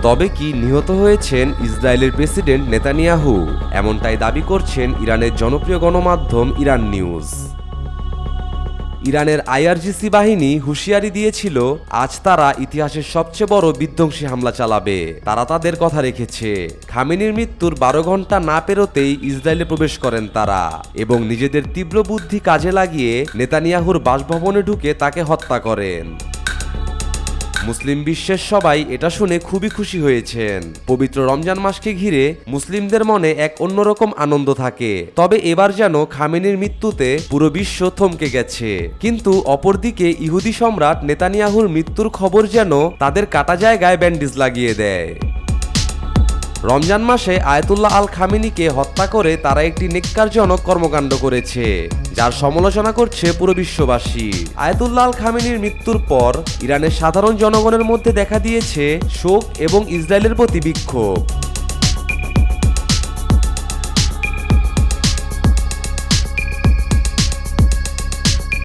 তবে কি নিহত হয়েছেন ইসরায়েলের প্রেসিডেন্ট নেতানিয়াহু? এমনটাই দাবি করছেন ইরানের জনপ্রিয় গণমাধ্যম ইরান নিউজ। ইরানের আইআরজিসি বাহিনী হুঁশিয়ারি দিয়েছিল আজ তারা ইতিহাসের সবচেয়ে বড় বিধ্বংসী হামলা চালাবে। তারা তাদের কথা রেখেছে। খামেনির মৃত্যুর 12 ঘন্টা না পেরোতেই ইসরায়েলে প্রবেশ করেন তারা এবং নিজেদের তীব্র বুদ্ধি কাজে লাগিয়ে নেতানিয়াহুর বাসভবনে ঢুকে তাকে হত্যা করেন। মুসলিম বিশ্বের সবাই এটা শুনে খুবই খুশি হয়েছেন। পবিত্র রমজান মাসকে ঘিরে মুসলিমদের মনে এক অন্যরকম আনন্দ থাকে। তবে এবার যেন খামেনির মৃত্যুতে পুরো বিশ্ব থমকে গেছে। কিন্তু অপরদিকে ইহুদি সম্রাট নেতানিয়াহুর মৃত্যুর খবর যেন তাদের কাটা জায়গায় ব্যান্ডেজ লাগিয়ে দেয়। রমজান মাসে আয়াতুল্লাহ আল খামেনিকে হত্যা করে তারা একটি নেক্কারজনক কর্মকাণ্ড করেছে, যার সমালোচনা করছে পুরো বিশ্ববাসী। আয়াতুল্লাহ আল খামেনির মৃত্যুর পর ইরানের সাধারণ জনগণের মধ্যে দেখা দিয়েছে শোক এবং ইসরায়েলের প্রতি বিক্ষোভ।